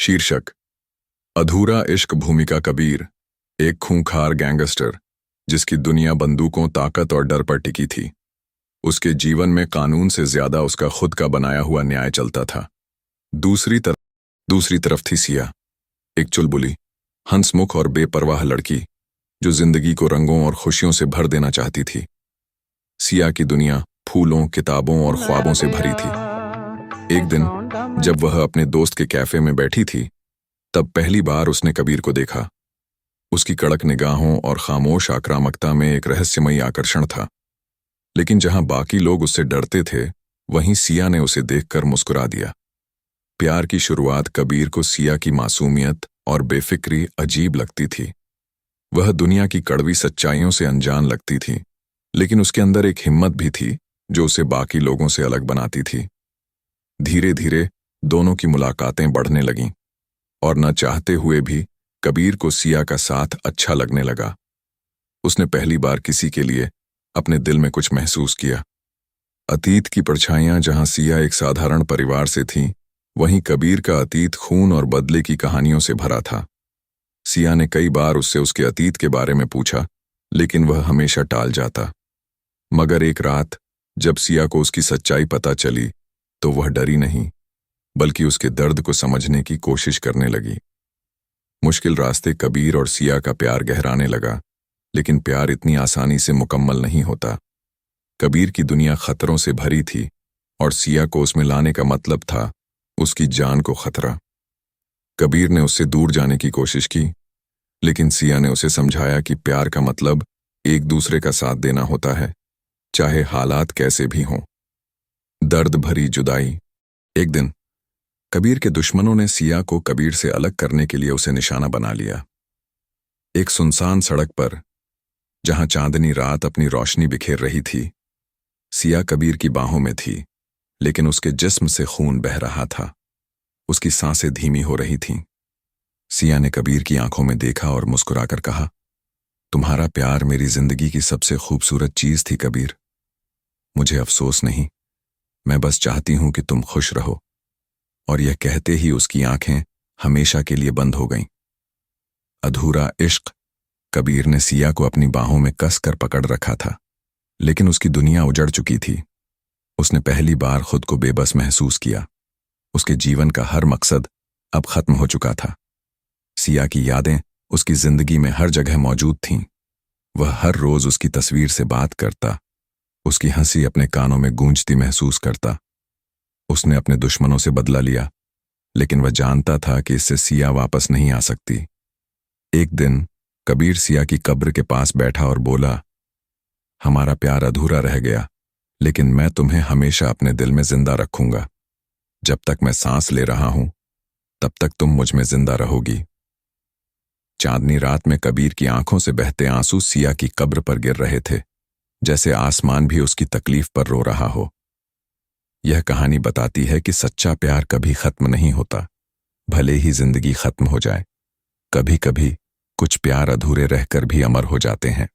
शीर्षक: अधूरा इश्क भूमिका कबीर, एक खूंखार गैंगस्टर जिसकी दुनिया बंदूकों, ताकत और डर पर टिकी थी। उसके जीवन में कानून से ज्यादा उसका खुद का बनाया हुआ न्याय चलता था। दूसरी तरफ थी सिया, एक चुलबुली, हंसमुख और बेपरवाह लड़की जो जिंदगी को रंगों और खुशियों से भर देना चाहती थी। सिया की दुनिया फूलों, किताबों और ख्वाबों से भरी थी। एक दिन जब वह अपने दोस्त के कैफे में बैठी थी, तब पहली बार उसने कबीर को देखा। उसकी कड़क निगाहों और खामोश आक्रामकता में एक रहस्यमयी आकर्षण था। लेकिन जहां बाकी लोग उससे डरते थे, वहीं सिया ने उसे देखकर मुस्कुरा दिया। प्यार की शुरुआत कबीर को सिया की मासूमियत और बेफिक्री अजीब लगती थी। वह दुनिया की कड़वी सच्चाइयों से अनजान लगती थी, लेकिन उसके अंदर एक हिम्मत भी थी जो उसे बाकी लोगों से अलग बनाती थी। धीरे धीरे दोनों की मुलाकातें बढ़ने लगीं, और न चाहते हुए भी कबीर को सिया का साथ अच्छा लगने लगा। उसने पहली बार किसी के लिए अपने दिल में कुछ महसूस किया। अतीत की परछाइयां जहां सिया एक साधारण परिवार से थी, वहीं कबीर का अतीत खून और बदले की कहानियों से भरा था। सिया ने कई बार उससे उसके अतीत के बारे में पूछा, लेकिन वह हमेशा टाल जाता। मगर एक रात जब सिया को उसकी सच्चाई पता चली, तो वह डरी नहीं, बल्कि उसके दर्द को समझने की कोशिश करने लगी। मुश्किल रास्ते कबीर और सिया का प्यार गहराने लगा, लेकिन प्यार इतनी आसानी से मुकम्मल नहीं होता। कबीर की दुनिया खतरों से भरी थी, और सिया को उसमें लाने का मतलब था उसकी जान को खतरा। कबीर ने उससे दूर जाने की कोशिश की, लेकिन सिया ने उसे समझाया कि प्यार का मतलब एक दूसरे का साथ देना होता है, चाहे हालात कैसे भी हों। दर्द भरी जुदाई। एक दिन कबीर के दुश्मनों ने सिया को कबीर से अलग करने के लिए उसे निशाना बना लिया। एक सुनसान सड़क पर, जहां चांदनी रात अपनी रोशनी बिखेर रही थी, सिया कबीर की बाहों में थी, लेकिन उसके जिस्म से खून बह रहा था। उसकी सांसें धीमी हो रही थीं। सिया ने कबीर की आंखों में देखा और मुस्कुराकर कहा, तुम्हारा प्यार मेरी जिंदगी की सबसे खूबसूरत चीज थी कबीर। मुझे अफसोस नहीं, मैं बस चाहती हूं कि तुम खुश रहो। और यह कहते ही उसकी आंखें हमेशा के लिए बंद हो गईं। अधूरा इश्क। कबीर ने सिया को अपनी बाहों में कसकर पकड़ रखा था, लेकिन उसकी दुनिया उजड़ चुकी थी। उसने पहली बार खुद को बेबस महसूस किया। उसके जीवन का हर मकसद अब खत्म हो चुका था। सिया की यादें उसकी जिंदगी में हर जगह मौजूद थीं। वह हर रोज उसकी तस्वीर से बात करता, उसकी हंसी अपने कानों में गूंजती महसूस करता। उसने अपने दुश्मनों से बदला लिया, लेकिन वह जानता था कि इससे सिया वापस नहीं आ सकती। एक दिन कबीर सिया की कब्र के पास बैठा और बोला, हमारा प्यार अधूरा रह गया, लेकिन मैं तुम्हें हमेशा अपने दिल में जिंदा रखूंगा। जब तक मैं सांस ले रहा हूं, तब तक तुम मुझ में जिंदा रहोगी। चांदनी रात में कबीर की आंखों से बहते आंसू सिया की कब्र पर गिर रहे थे, जैसे आसमान भी उसकी तकलीफ पर रो रहा हो। यह कहानी बताती है कि सच्चा प्यार कभी खत्म नहीं होता, भले ही जिंदगी खत्म हो जाए। कभी कभी कुछ प्यार अधूरे रहकर भी अमर हो जाते हैं।